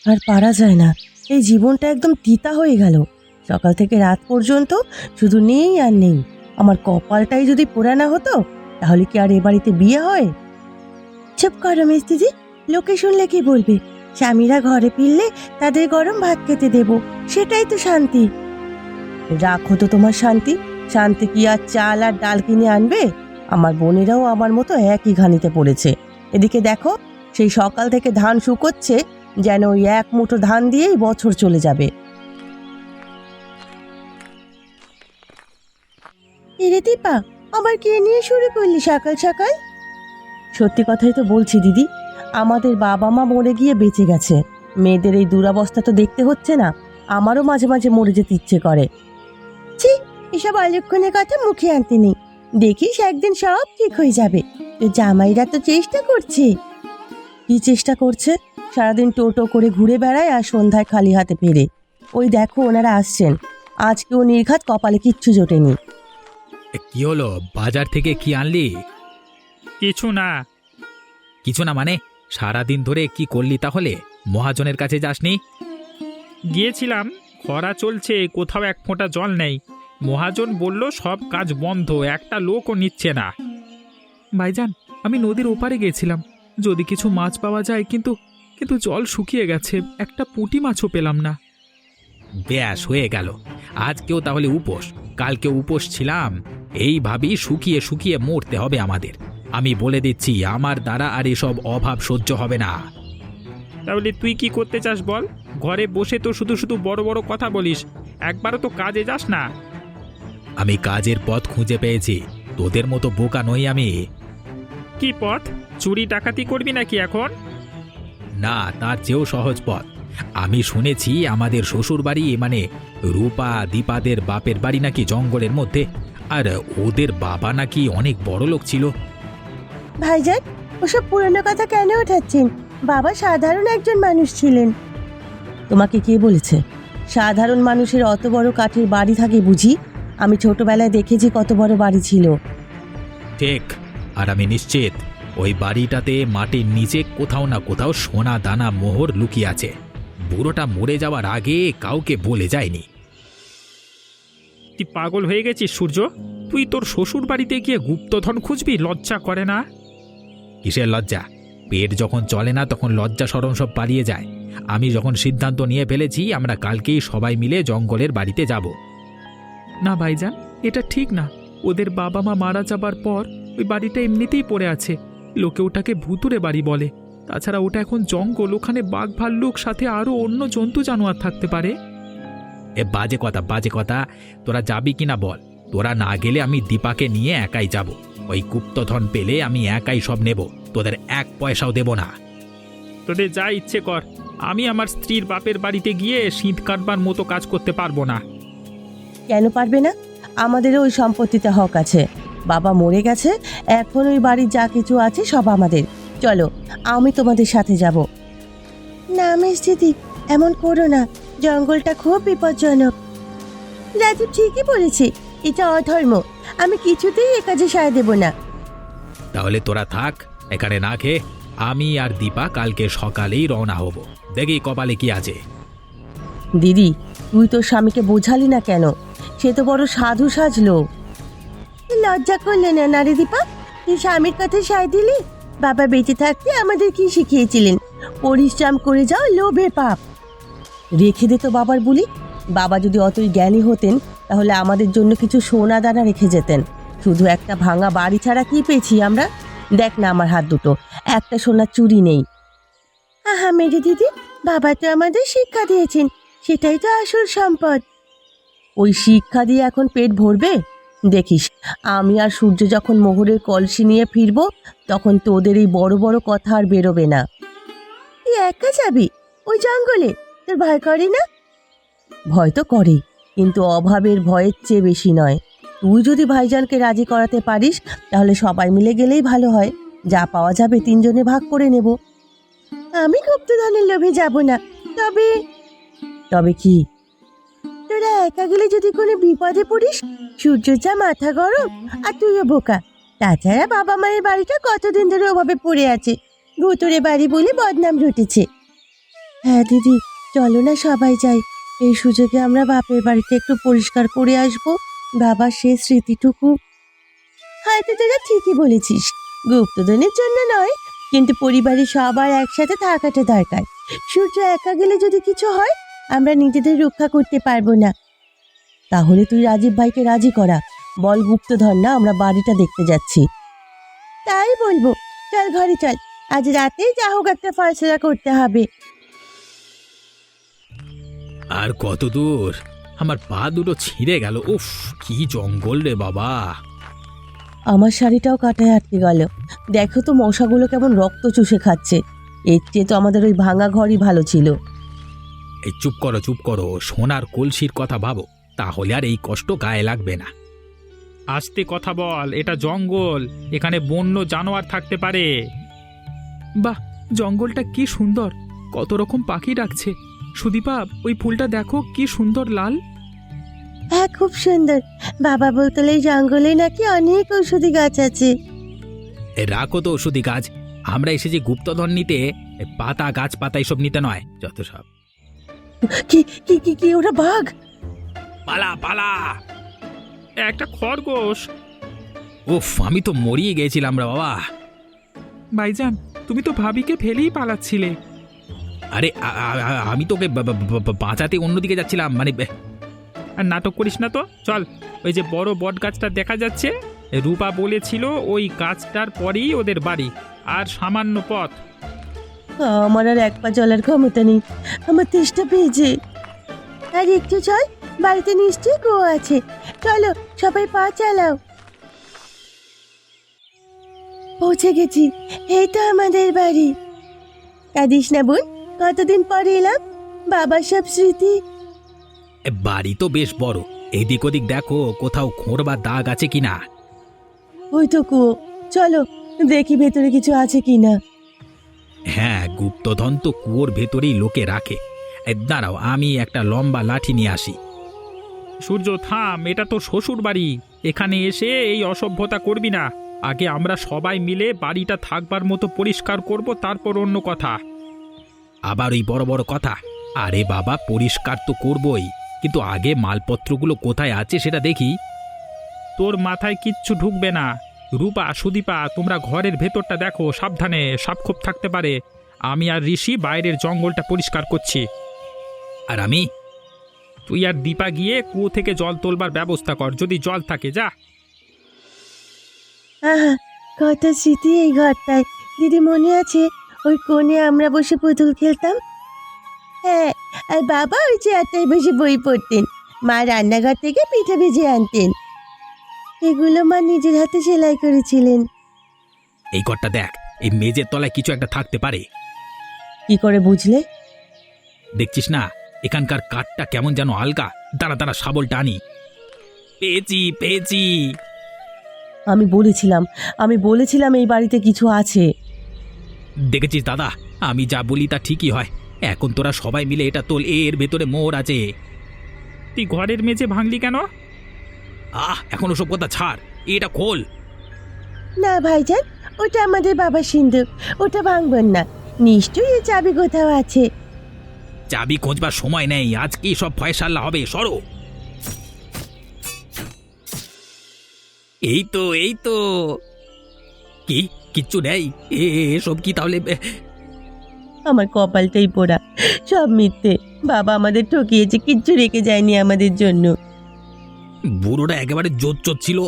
আর পারা যায় না, এই জীবনটা একদম তিতা হয়ে গেল। সকাল থেকে রাত পর্যন্ত শুধু নেই আর নেই। আমার কপালটাই যদি পোড়া না হতো তাহলে কি আর এ বাড়িতে বিয়ে হয়? চুপ করো মিস্ত্রি, লোকে শুনলে কি বলবে? স্বামীরা ঘরে ফিরলে তাদের গরম ভাত খেতে দেব, সেটাই তো শান্তি। রাখো তো তোমার শান্তি। শান্তি কি আর চাল আর ডাল কিনে আনবে? আমার বোনেরাও আমার মতো একই ঘানিতে পড়েছে। এদিকে দেখো, সেই সকাল থেকে ধান শুকোচ্ছে, যেন ওই এক মুঠো ধান দিয়েই বছর চলে যাবে। এরে দীপা, আবার কে নিয়ে শুরু করলি সকাল সকাল? সত্যি কথাই তো বলছি দিদি, আমাদের বাবা মা মরে গিয়ে বেঁচে গেছে। মেয়েদের এই দুরবস্থা তো দেখতে হচ্ছে না? আমারও মাঝে মাঝে মরে যেতে ইচ্ছে করে। ছি, এসব অলক্ষণের কথা মুখে আনতে নেই। দেখিস একদিন সব ঠিক হয়ে যাবে। তো জামাইরা তো চেষ্টা করছে। কি চেষ্টা করছে? সারাদিন টোটো করে ঘুরে বেড়ায় আর সন্ধ্যায় খালি হাতে ফেরে। ওই দেখো ওনারা আসছেন। আজকেও নির্ঘাত কপালে কিচ্ছু জোটেনি। কি হলো? বাজার থেকে কি আনলি? কিছু না। কিছু না মানে? সারাদিন ধরে কি করলি তাহলে? মহাজনের কাছে যাসনি? গিয়েছিলাম, খরা চলছে, কোথাও এক ফোঁটা জল নেই। মহাজন বলল সব কাজ বন্ধ, একটা লোকও নিচ্ছে না। ভাইজান, আমি নদীর ওপারে গিয়েছিলাম, যদি কিছু মাছ পাওয়া যায়, কিন্তু কিন্তু জল শুকিয়ে গেছে, একটা পুঁটি মাছও পেলাম না। ব্যাস হয়ে গেল। আজকেও তাহলে উপোস, কালকে উপোস ছিলাম। এইভাবেই শুকিয়ে শুকিয়ে মরতে হবে আমাদের। আমি বলে দিচ্ছি, আমার দ্বারা আর এসব অভাব সহ্য হবে না। তাহলে তুই কি করতে চাস বল? ঘরে বসে তো শুধু শুধু বড় বড় কথা বলিস, একবারও তো কাজে যাস না। আমি কাজের পথ খুঁজে পেয়েছি, তোদের মতো বোকা নই আমি। কি পথ? চুরি ডাকাতি করবি নাকি এখন? না, তার চেয়েও সহজ পথ। আমি শুনেছি আমাদের শ্বশুর বাড়ি, মানে রূপা দীপাদের বাপের বাড়ি নাকি জঙ্গলের মধ্যে, আর ওদের বাবা নাকি অনেক বড় লোক ছিল। ভাইজান, ওসব পুরনো কথা কেন ওঠাচ্ছেন? বাবা সাধারণ একজন মানুষ ছিলেন। তোমাকে কে বলেছে সাধারণ মানুষের অত বড় কাঠের বাড়ি থাকে বুঝি? আমি ছোটবেলায় দেখেছি কত বড় বাড়ি ছিল। ঠিক, আর আমি নিশ্চিত ওই বাড়িটাতে মাটির নিচে কোথাও না কোথাও সোনা দানা মোহর লুকিয়ে আছে। বুড়োটা মরে যাওয়ার আগে কাউকে বলে যায়নি। তুই পাগল হয়ে গেছিস সূর্য? তুই তোর শ্বশুর বাড়িতে গিয়ে গুপ্তধন খুঁজবি? লজ্জা করে না? কিসের লজ্জা? পেট যখন চলে না তখন লজ্জা শরম সব পালিয়ে যায়। আমি যখন সিদ্ধান্ত নিয়ে ফেলেছি, আমরা কালকেই সবাই মিলে জঙ্গলের বাড়িতে যাব। না ভাইজান, এটা ঠিক না। ওদের বাবা মা মারা যাবার পর ওই বাড়িটা এমনিতেই পড়ে আছে। লোকে ওটাকে ভুতুরে বাড়ি বলে। তাছাড়া ওটা এখন জঙ্গল, ওখানে বাঘ ভাল্লুক সাথে আরও অন্য জন্তু জানোয়ার থাকতে পারে। এ বাজে কথা, বাজে কথা। তোরা যাবি কিনা বল? তোরা না গেলে আমি দীপাকে নিয়ে একাই যাব। ওই গুপ্তধন পেলে আমি একাই সব নেব, তোদের এক পয়সাও দেব না। তোদের যা ইচ্ছে কর, আমি আমার স্ত্রীর বাপের বাড়িতে গিয়ে শীত কাটবার মতো কাজ করতে পারবো না। কেন পারবে না? আমাদেরও ওই সম্পত্তিতে হক আছে। বাবা মরে গেছে, এখন ওই বাড়ির যা কিছু আছে সব আমাদের। চলো, আমি তোমাদের সাথে যাব। না মিস দিদি, এমন করো না। জঙ্গলটা খুব বিপজ্জনক। রাজু ঠিকই বলেছে, এটা অধর্ম। আমি কিছুতেই এ কাজে সায় দেব না। তাহলে তোরা থাক এখানে না খেয়ে। আমি আর দীপা কালকে সকালেই রওনা হব। দেখি কপালে কি আছে। দিদি, তুই তোর স্বামীকে বোঝালি না কেন? সে তো বড় সাধু সাজলো। লজ্জা করলে না নারী দীপা? তুই স্বামীর কথা সায় দিলি? বাবা বেঁচে থাকতে আমাদের কি শিখিয়েছিলেন? পরিশ্রম করে যাও, লোভে পাপ। রেখে দে তো বাবার বুলি। বাবা যদি অতই জ্ঞানী হতেন তাহলে আমাদের জন্য কিছু সোনা দানা রেখে যেতেন। শুধু একটা ভাঙা বাড়ি ছাড়া কি পেয়েছি আমরা? দেখ না আমার হাত দুটো, একটা সোনার চুড়ি নেই। আহা মেরে দিদি, বাবা তো আমাদের শিক্ষা দিয়েছেন, সেটাই তো আসল সম্পদ। ওই শিক্ষা দিয়ে এখন পেট ভরবে? দেখিস, আমি আর সূর্য যখন মোহরের কলসি নিয়ে ফিরবো তখন তোদের এই বড় বড় কথা আর বেরোবে না। তুই একা যাবি ওই জঙ্গলে? তোর ভয় করে না? ভয় তো করে, কিন্তু অভাবের ভয়ের চেয়ে বেশি নয়। তুই যদি ভাইজানকে রাজি করাতে পারিস তাহলে সবাই মিলে গেলেই ভালো হয়। যা পাওয়া যাবে তিনজনে ভাগ করে নেব। আমি গুপ্তধনের লোভে যাব না। তবে তবে কি? তোরা একা গেলে যদি কোনো বিপদে পড়িস, সূর্য যা মাথা গরম, আর তুইও বোকা। তাছাড়া বাবা মায়ের বাড়িটা কতদিন ধরে ওভাবে পড়ে আছে, ভুতুরে বাড়ি বলে বদনাম রটেছে। হ্যাঁ দিদি, চলো না সবাই যাই। এই সুযোগে আমরা বাপের বাড়িতে একটু পরিষ্কার করে আসবো, বাবার সেই স্মৃতিটুকু। হয়তো তোরা ঠিকই বলেছিস, গুপ্তধনের জন্য নয়, কিন্তু পরিবারের সবার একসাথে থাকাটা দরকার। সূর্য একা গেলে যদি কিছু হয়, আমরা নিজেদের রক্ষা করতে পারবো না। তাহলে তুই রাজীব ভাইকে রাজি করা, বল গুপ্তধন না আমরা বাড়িটা দেখতে যাচ্ছি। তাই বলবো, চল ঘরে চল, আজ রাতেই যা হোক একটা ফয়সলা করতে হবে। আর কত দূর? আমার পা দুটো ছিঁড়ে গেল। উফ, কি জঙ্গল রে বাবা! আমার শাড়িটাও কাটায় আটকে গেল। দেখো তো মশাগুলো কেমন রক্ত চুষে খাচ্ছে। এর চেয়ে তো আমাদের ওই ভাঙা ঘরই ভালো ছিল। এই চুপ করো, চুপ করো। সোনার কলসির কথা ভাবো, তাহলে আর এই কষ্ট গায়ে লাগবে না। আস্তে কথা বল, এটা জঙ্গল, এখানে বন্য জানোয়ার থাকতে পারে। বাহ, জঙ্গলটা কি সুন্দর, কত রকম পাখি ডাকছে। সুদীপা, ওই ফুলটা দেখো কি সুন্দর লাল। হ্যাঁ, খুব সুন্দর। বাবা বলতেন এই জঙ্গলে নাকি অনেক ঔষধি গাছ আছে। রাখো তো ওষুধি গাছ, আমরা এসেছি গুপ্তধন নিতে, পাতা গাছপাতা এসব নিতে নয়। যত সব। কি কি কি কি ওরা বাঘ? পালা পালা! একটা খরগোশ। উফ, আমি তো মরিয়ে গেছিলাম রে বাবা। ভাইজান, তুমি তো ভাবিকে ফেলেই পালাচ্ছিলে। আরে আমি তোকে বাঁচাতে অন্যদিকে যাচ্ছিলাম, মানে আর নাটক করিস না তো, চল। ওই যে বড় বট গাছটা দেখা যাচ্ছে, রূপা বলেছিল ওই গাছটার পরেই ওদের বাড়ি, আর সামান্য পথ। আমার আর এক পা চলার ক্ষমতা নেই, আমার তেষ্টা পেয়েছে। আর একটু চল, বাড়িতে নিশ্চয়ই কুয়ো আছে। চলো সবাই পা চালাও। পৌঁছে গেছি, এই তো আমাদের বাড়ি। কাঁদিস না বোন, কতদিন পরে এলাম, বাবার সব স্মৃতি। বাড়ি তো বেশ বড়, এদিক ওদিক দেখো কোথাও খোঁড় বা দাগ আছে কিনা। ওই তো কুয়ো, চলো দেখি ভেতরে কিছু আছে কিনা। হ্যাঁ, গুপ্তধন তো কুয়োর ভেতরেই লোকে রাখে। দাঁড়াও, আমি একটা লম্বা লাঠি নিয়ে আসি। সূর্য থাম, এটা তো শ্বশুর বাড়ি, এখানে এসে এই অসভ্যতা করবি না। আগে আমরা সবাই মিলে বাড়িটা থাকবার মতো পরিষ্কার করব, তারপর অন্য কথা। আবার ওই বড় বড় কথা? আরে বাবা, পরিষ্কার তো করবই, কিন্তু আগে মালপত্রগুলো কোথায় আছে সেটা দেখি। তোর মাথায় কিচ্ছু ঢুকবে না। রূপা, সুদীপা, তোমরা ঘরের ভেতরটা দেখো, সাবধানে, সাপখোপ থাকতে পারে। আমি আর ঋষি বাইরের জঙ্গলটা পরিষ্কার করছি। আর আমি? তুই আর দীপা গিয়ে কুয়ো থেকে জল তোলবার ব্যবস্থা কর, যদি জল থাকে। যা। আহা, কত স্মৃতি এই ঘরটায়। দিদি মনে আছে ওই কোণে আমরা বসে পুতুল খেলতাম? হ্যাঁ, আর বাবা ওই চেয়ারটায় বসে বই পড়তেন, মা রান্নাঘর থেকে পিঠে ভেজে আনতেন। এগুলো মা নিজের হাতে সেলাই করেছিলেন। এই ঘরটা দেখ, এই মেজের তলায় কিছু একটা থাকতে পারে। কি করে বুঝলে? দেখছিস না, এখানকার কাঠটা কেমন যেন আলগা। দাঁড়া দাঁড়া, শাবলটা আনি। পেয়েছি পেয়েছি! আমি বলেছিলাম এই বাড়িতে কিছু আছে। দেখেছিস দাদা, আমি যা বলি তা ঠিকই হয়। এখন তোরা সবাই মিলে এটা তোল, এর ভেতরে মোহর আছে। তুই ঘরের মেঝে ভাঙলি কেন? এখন ওসব কথা ছাড়, এটা খোল। না ভাইজান, ওটা আমাদের বাবার সিন্দুক, ওটা ভাঙবেন না। নিশ্চয়ই এই চাবি কোথাও আছে। চাবি খোঁজবার সময় নেই, আজকেই সব ফয়সালা হবে। সরো। এই তো এই তো। কি কিচ্ছু নেই? এসব কি তাহলে? আমার কপালটাই পোড়া, সব মিথ্যে। বাবা আমাদের ঠকিয়েছে, কিচ্ছু রেখে যায়নি আমাদের জন্য। বুড়োটা একেবারে জোর চোর ছিল।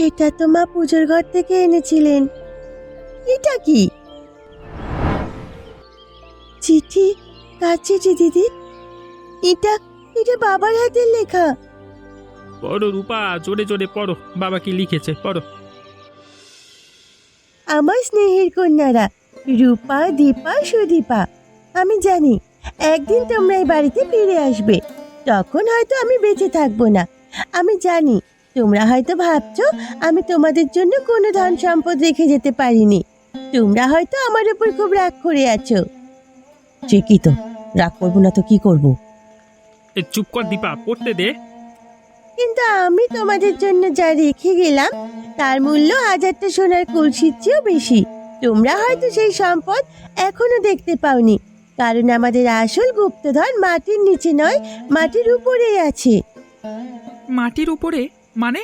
এটা তো মা পুজোর ঘর থেকে এনেছিলেন। এটা কি? চিঠি? কার চিঠি দিদি? এটা এটা বাবার হাতের লেখা। পড়ো রূপা, জোরে জোরে পড়ো, বাবা কি লিখেছে, পড়ো। আমার স্নেহের কন্যারা, রূপা, দীপা, সুদীপা, আমি জানি একদিন তোমরা এই বাড়িতে ফিরে আসবে। তখন হয়তো আমি বেঁচে থাকবো না। আমি জানি তোমরা হয়তো ভাবছো আমি তোমাদের জন্য কোনো ধন সম্পদ রেখে যেতে পারিনি। তোমরা হয়তো আমার উপর খুব রাগ করে আছো। ঠিকই তো, রাগ করবো না তো কি করব? চুপ কর দীপা, পড়তে দে। কিন্তু আমি তোমাদের জন্য যা রেখে গেলাম তার মূল্য 1000টা সোনার কলসির চেয়েও বেশি। তোমরা হয়তো সেই সম্পদ এখনো দেখতে পাওনি, কারণ আমাদের আসল গুপ্তধন মাটির নিচে নয়, মাটির উপরেই আছে। মাটির উপরে মানে?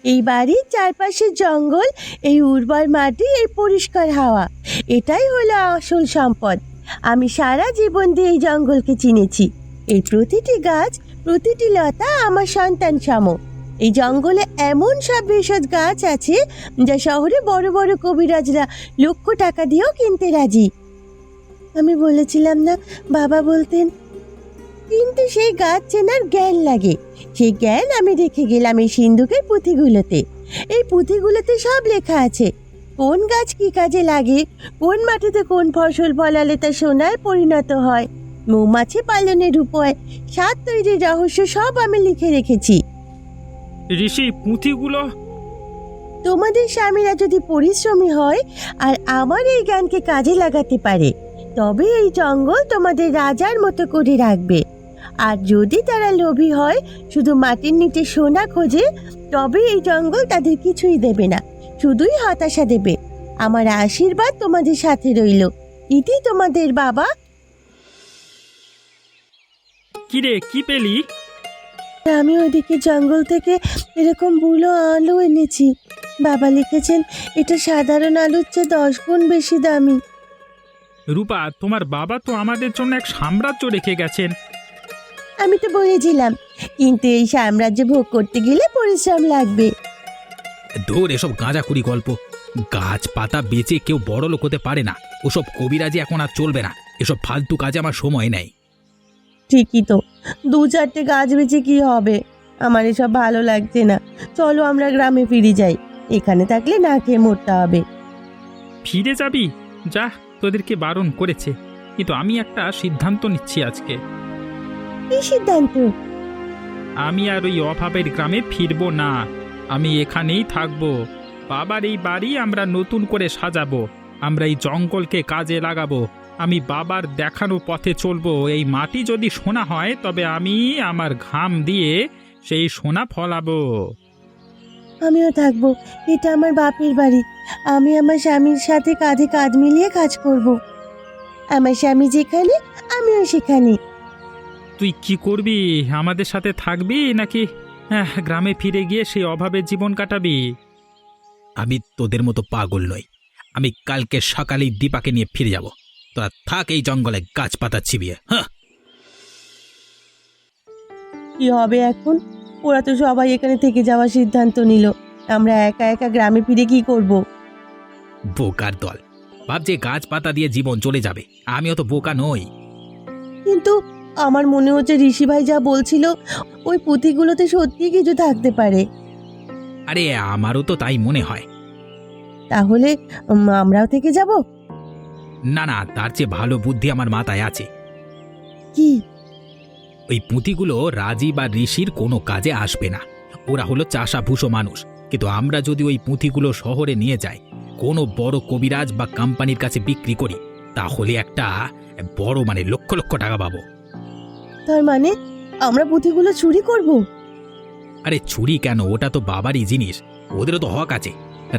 এই বাড়ির চারপাশে জঙ্গল, এই উর্বর মাটি, এই পরিষ্কার হাওয়া, এটাই হলো আসল সম্পদ। আমি সারা জীবন দিয়ে এই জঙ্গলকে চিনেছি। এই প্রতিটি গাছ, প্রতিটি লতা আমার সন্তান সম। এই জঙ্গলে এমন সব ভেষজ গাছ আছে যা শহরে বড় বড় কবিরাজরা লক্ষ টাকা দিয়েও কিনতে রাজি। আমি বলেছিলাম না, বাবা বলতেন, কিন্তু সেই গাছ চেনার জ্ঞান লাগে। সেই জ্ঞান আমি রেখে গেলাম এই সিন্ধুকের পুঁথিগুলোতে। এই পুঁথিগুলোতে সব লেখা আছে, কোন গাছ কি কাজে লাগে, কোন মাটিতে কোন ফসল ফলালে তা সোনায় পরিণত হয়, মৌমাছি পালনের উপায়, স্বাদ তৈরির রহস্য সব আমি লিখে রেখেছি। ঋষি, পুঁথিগুলো? তোমাদের স্বামীরা যদি পরিশ্রমী হয় আর আমার এই জ্ঞানকে কাজে লাগাতে পারে, তবে এই জঙ্গল তোমাদের রাজার মতো করে রাখবে। আর যদি তারা লোভী হয়, শুধু মাটির নিচে সোনা খোঁজে, তবে এই জঙ্গল তাদের কিছুই দেবে না, শুধুই হতাশা দেবে। আমার আশীর্বাদ তোমাদের সাথে রইল। ইতি তোমাদের বাবা। কিরে, কি পেলি? আমি ওইদিকে জঙ্গল থেকে এরকম বুলো আলু এনেছি। বাবা লিখেছেন এটা সাধারণ আলুর চেয়ে 10 গুণ বেশি দামি। রূপা, তোমার বাবা তো আমাদের জন্য এক সাম্রাজ্য রেখে গেছেন। আমি তো বলেছিলাম, কিন্তু এই সাম্রাজ্য ভোগ করতে গেলে পরিশ্রম লাগবে। ধর এসব গাঁজাখুরি গল্প। গাছপাতা বেচে কেউ বড় লোক হতে পারে না। ওসব কবিরাজি এখন আর চলবে না। এসব ফালতু কাজে আমার সময় নেই। ঠিকই তো, 2-4টে গাছ বেচে কি হবে? আমার এসব ভালো লাগছে না। চলো আমরা গ্রামে ফিরে যাই, এখানে থাকলে না খেয়ে মরতে হবে। ফিরে যাবি? যা, তোদেরকে বারণ করেছে, কিন্তু আমি একটা সিদ্ধান্ত নিচ্ছি আজকে। কি সিদ্ধান্ত? আমি আর ওই অভাবের গ্রামে ফিরবো না। আমি এখানেই থাকবো। বাবার এই বাড়ি আমরা নতুন করে সাজাবো। আমরা এই জঙ্গলকে কাজে লাগাবো। আমি বাবার দেখানো পথে চলবো। এই মাটি যদি সোনা হয়, তবে আমি আমার ঘাম দিয়ে সেই সোনা ফলাবো। আমিও থাকবো। এটা আমার বাপের বাড়ি। আমি আমার স্বামীর সাথে কাঁধে কাঁধ মিলিয়ে কাজ করব। আমার স্বামী যেখানে, আমিও সেখানে। তুই কি করবি? আমাদের সাথে থাকবি নাকি গ্রামে ফিরে গিয়ে সেই অভাবের জীবন কাটাবি? আমি তোদের মতো পাগল নই। আমি কালকে সকালেই দীপাকে নিয়ে ফিরে যাব। তোরা থাক এই জঙ্গলে গাছপাতা চিবিয়ে। হ্যাঁ, কি হবে এখন? ওরা তো সবাই এখানে থেকে যাওয়ার সিদ্ধান্ত নিল। আমরা একা একা গ্রামে ফিরে কি করব? বোকার দল। ভাবছে গাছপাতা দিয়ে জীবন চলে যাবে। আমিও তো বোকা নই। কিন্তু আমার মনে হচ্ছে ঋষি ভাই যা বলছিল, ওই পুঁথিগুলোতে সত্যি কিছু থাকতে পারে। আরে আমারও তো তাই মনে হয়। তাহলে আমরাও থেকে যাব? না না, তার চেয়ে ভালো বুদ্ধি আমার মাথায় আছে। কি? ওই পুঁথিগুলো রাজি বা ঋষির কোনো কাজে আসবে না। ওরা হলো চাষাভুষো মানুষ। কিন্তু আমরা যদি ওই পুঁথিগুলো শহরে নিয়ে যাই, কোনো বড় কবিরাজ বা কোম্পানির কাছে বিক্রি করি, তাহলে একটা বড় লক্ষ লক্ষ টাকা পাবো। তার মানে আমরা পুঁথিগুলো চুরি করব? আরে চুরি কেন? ওটা তো বাবারই জিনিস। ওদেরও তো হক আছে।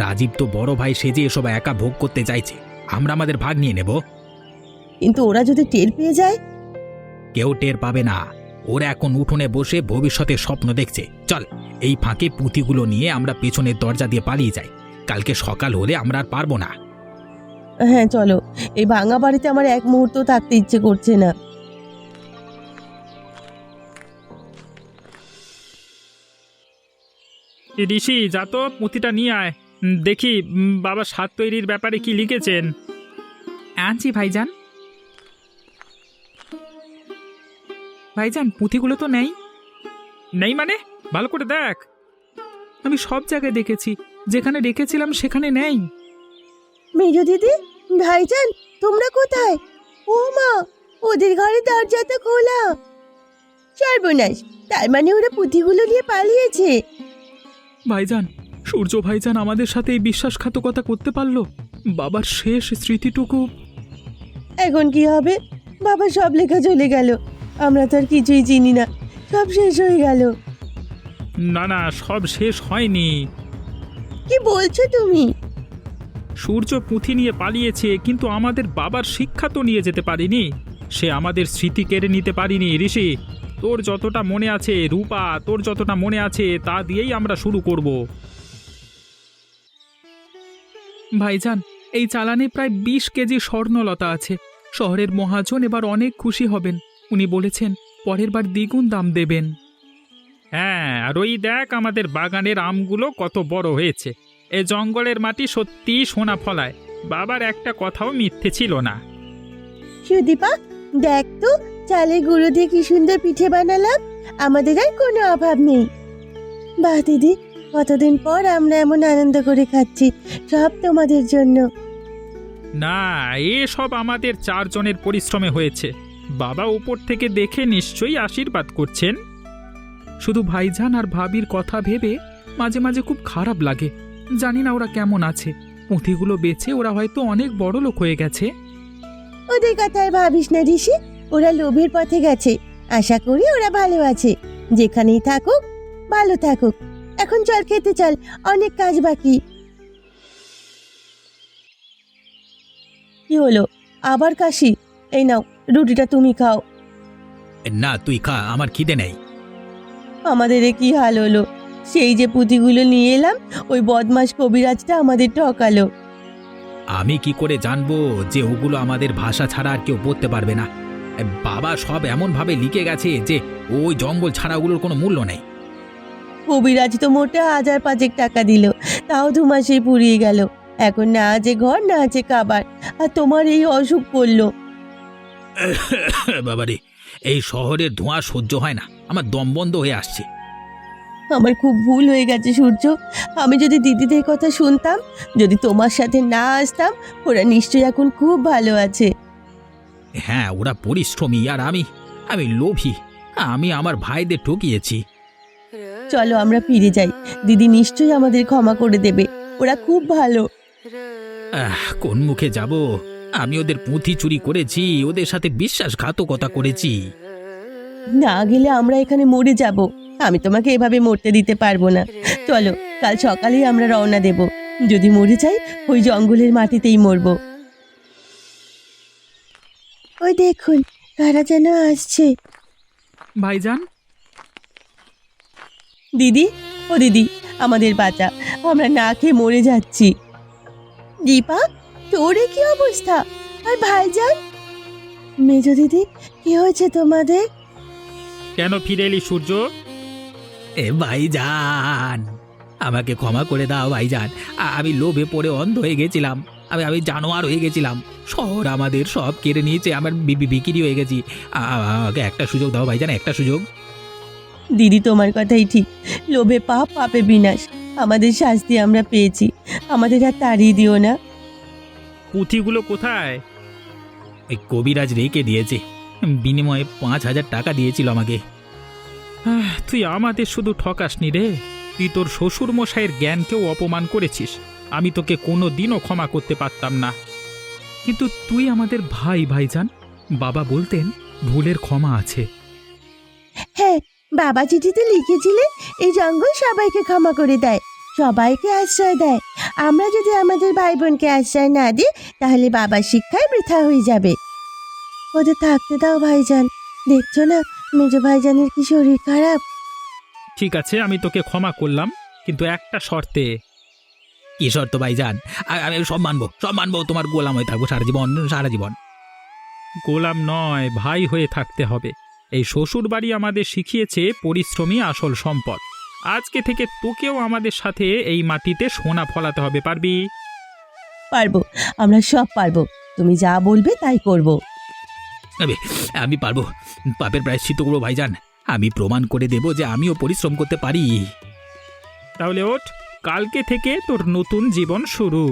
রাজীব তো বড় ভাই সেজে এসব একা ভোগ করতে চাইছে। আমরা আমাদের ভাগ নিয়ে নেব। কিন্তু ওরা যদি টের পেয়ে যায়? কেউ টের পাবে না। ওরা এখন উঠোনে বসে ভবিষ্যতের স্বপ্ন দেখছে। চল, এই ফাঁকে পুঁথিগুলো নিয়ে আমরা পেছনের দরজা দিয়ে পালিয়ে যাই। কালকে সকাল হলে আমরা আর পারবো না। হ্যাঁ চলো, এই ভাঙা বাড়িতে আমার এক মুহূর্ত থাকতে ইচ্ছে করছে না। ঋষি, যা তো পুঁথিটা নিয়ে আয়। দেখি বাবা স্বাদ তৈরির ব্যাপারে কি লিখেছেন। আনছি ভাইজান। ভাইজান, পুঁথিগুলো তো নেই। নেই মানে? ভালো করে দেখ। আমি সব জায়গায় দেখেছি, যেখানে রেখেছিলাম সেখানে নেই। মেজো দিদি, ভাইজান, তোমরা কোথায়? ও মা, ওদের ঘরে দরজা তো খোলা। সর্বনাশ, তার মানে ওরা পুঁথিগুলো নিয়ে পালিয়েছে। ভাইজান, সূর্য ভাইজান আমাদের সাথে এই বিশ্বাসঘাতকতা করতে পারলো। বাবার শেষ স্মৃতিটুকু। এখন কি হবে? বাবা সব লেখা চলে গেল। আমরা তো আর কিছুই চিনি না, সব শেষ হয়ে গেল। না না, সব শেষ হয়নি। কি বলছো তুমি? সূর্য পুঁথি নিয়ে পালিয়েছে, কিন্তু আমাদের বাবার শিক্ষা তো নিয়ে যেতে পারিনি। সে আমাদের স্মৃতি কেড়ে নিতে পারিনি। ঋষি, তোর যতটা মনে আছে, রূপা তোর যতটা মনে আছে, তা দিয়েই আমরা শুরু করব। ভাইজান, এই চালানে প্রায় 20 কেজি স্বর্ণলতা আছে। শহরের মহাজন এবার অনেক খুশি হবেন। উনি বলেছেন পরের বার দ্বিগুণ দাম দেবেন। হ্যাঁ, আর ওই দেখ আমাদের বাগানের আমগুলো কত বড় হয়েছে। এ জঙ্গলের মাটি সত্যিই সোনা ফলায়। বাবার একটা কথাও মিথ্যে ছিল না। সুদীপা, দেখ তো চালের গুঁড়ো দিয়ে কি সুন্দর পিঠে বানালাম। আমাদের আর কোনো অভাব নেই। বাহ দিদি, কতদিন পর আমরা এমন আনন্দ করে খাচ্ছি, সব তোমাদের জন্য। না, এসব আমাদের 4 জনের পরিশ্রমে হয়েছে। বাবা উপর থেকে দেখে নিশ্চয়ই আশীর্বাদ করছেন। শুধু ভাইজান আর ভাবির কথা ভেবে মাঝে মাঝে খুব খারাপ লাগে। জানি না ওরা কেমন আছে। পুঁথিগুলো বেচে ওরা হয়তো অনেক বড় লোক হয়ে গেছে। ওদের কথা আর ভাবিস না ঋষি, ওরা লোভের পথে গেছে। আশা করি ওরা ভালো আছে। যেখানেই থাকুক ভালো থাকুক। এখন চল খেতে চল, অনেক কাজ বাকি। কি হলো, আবার কাশি? এই নাও, রুটিটা তুমি খাও। না, তুই খা, আমার খিদে নেই। আমাদের এ কি হাল হলো! সেই যে পুঁথিগুলো নিয়ে এলাম, ওই বদমাস কবিরাজটা আমাদের ঠকালো। আমি কি করে জানবো যে ওগুলো আমাদের ভাষা ছাড়া আর কেউ পড়তে পারবে না? বাবা সব এমনভাবে লিখে গেছে যে ওই জঙ্গল ছাড়া ওগুলোর কোনো মূল্য নেই। কবিরাজ তো মোটে 1000-5 টাকা দিল, তাও 2 মাসেই পুড়িয়ে গেল। এখন না আছে ঘর, না আছে খাবার, আর তোমার এই অসুখ করলো। বাবারে, এই শহরের ধোঁয়া সহ্য হয় না, আমার দম বন্ধ হয়ে আসছে। আমার খুব ভুল হয়ে গেছে সূর্য। আমি যদি দিদিদের কথা শুনতাম, যদি তোমার সাথে না আসতাম, ওরা নিশ্চয়ই এখন খুব ভালো আছে। হ্যাঁ, ওরা পরিশ্রমী আর আমি আমি লোভী। আমি আমার ভাইদের ঠকিয়েছি। চলো আমরা ফিরে যাই, দিদি নিশ্চয়ই আমাদের ক্ষমা করে দেবে। ওরা খুব ভালো। কোন মুখে যাব? আমি ওদের পুঁথি চুরি করেছি, ওদের সাথে বিশ্বাসঘাতকতা করেছি। না গেলে আমরা এখানে মরে যাব। আমি তোমাকে এভাবে মরতে দিতে পারবো না। চলো, কাল সকালেই আমরা রওনা দেব। যদি মরে যাই, ওই জঙ্গলের মাটিতেই মরবো। ওই দেখুন, কারা যেন আসছে। ভাইজান, দিদি, ও দিদি, আমাদের বাঁচা, আমরা না খেয়ে মরে যাচ্ছি। দীপা, তোর এ কি অবস্থা? আর ভাইজান? মেজো দিদি, কি হয়েছে তোমাদের? কেন ফিরে এলি সূর্য? এ ভাইজান, আমাকে ক্ষমা করে দাও ভাইজান। আমি লোভে পড়ে অন্ধ হয়ে গেছিলাম। আমি জানোয়ার হয়ে গেছিলাম। শহর আমাদের সব কেড়ে নিয়েছে, আমার বিক্রি হয়ে গেছি। আমাকে একটা সুযোগ দাও ভাইজান, একটা সুযোগ। দিদি, তোমার কথাই ঠিক। লোভে পাপ, পাপে বিনাশ। আমাদের শাস্তি আমরা পেয়েছি, আমাদের আর তাড়িয়ে দিও না। পুঁথিগুলো কোথায়? এই কবিরাজ রেখে দিয়েছে, বিনিময়ে 5000 টাকা দিয়েছিল আমাকে। তুই আমাদের শুধু ঠকাসনি রে, তুই তোর শ্বশুর মশাইয়ের জ্ঞানকেও অপমান করেছিস। আমি তোকে কোনো দিনও ক্ষমা করতে পারতাম না। কিন্তু তুই আমাদের ভাই ভাইজান। বাবা বলতেন ভুলের ক্ষমা আছে। হ্যাঁ, বাবা চিঠিতে লিখেছিলেন এই জঙ্গল সবাইকে ক্ষমা করে দেয়, সবাইকে আশ্রয় দেয়। আমরা যদি আমাদের ভাই বোনকে আশ্রয় না দিই, তাহলে বাবার শিক্ষায় বৃথা হয়ে যাবে। ওদের থাকতে দাও ভাইজান। দেখছো না মেজো ভাইজানের কি শরীর খারাপ। ঠিক আছে, আমি তোকে ক্ষমা করলাম, কিন্তু একটা শর্তে। কি শর্ত ভাইজান? আমি সব মানবো, সব মানবো। তোমার গোলাম হয়ে থাকবো সারা জীবন, সারা জীবন। গোলাম নয়, ভাই হয়ে থাকতে হবে। এই শ্বশুর বাড়ি আমাদের শিখিয়েছে পরিশ্রমী আসল সম্পদ। আজকে থেকে তোকেও আমাদের সাথে এই মাটিতে সোনা ফলাতে হবে। পারবি? পারবো, আমরা সব পারবো। তুমি যা বলবে তাই করব। আমি পারবো। পাপের প্রায়শ্চিত্ত করবো ভাইজান। আমি প্রমাণ করে দেব যে আমিও পরিশ্রম করতে পারি। তাহলে ওঠ, কালকে থেকে তোর নতুন জীবন শুরু।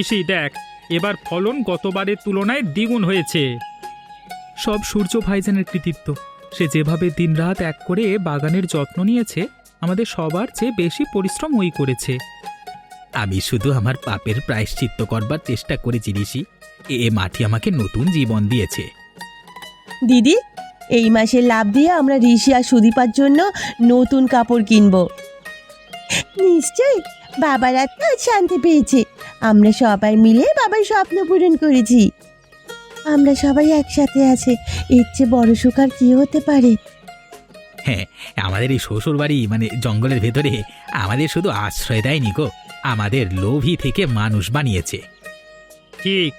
ঋষি দেখ, এবার ফলন গতবারের তুলনায় দ্বিগুণ হয়েছে। সব সূর্য ভাইজানের কৃতিত্ব। সে যেভাবে দিনরাত এক করে বাগানের যত্ন নিয়েছে, আমাদের সবার চেয়ে বেশি পরিশ্রম ওই করেছে। আমি শুধু আমার পাপের প্রায়শ্চিত্ত করবার চেষ্টা করেছি ঋষি। এ মাটি আমাকে নতুন জীবন দিয়েছে। দিদি, এই মাসের লাভ দিয়ে আমরা ঋষি আর সুদীপার জন্য নতুন কাপড় কিনবো। নিশ্চয়ই, বাবার আত্মা আজ শান্তি পেয়েছে। আমরা সবাই মিলে বাবার স্বপ্ন পূরণ করেছি। আমরা সবাই একসাথে আছে, এর চেয়ে বড় সুখ আর কি হতে পারে? হ্যাঁ, আমাদের এই শ্বশুর বাড়ি মানে জঙ্গলের ভেতরে আমাদের শুধু আশ্রয় দেয়নি গো, আমাদের লোভী থেকে মানুষ বানিয়েছে। ঠিক,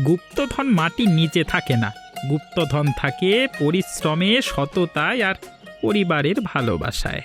গুপ্তধন মাটির নিচে থাকে না, গুপ্তধন থাকে পরিশ্রমে, সততায় আর পরিবারের ভালোবাসায়।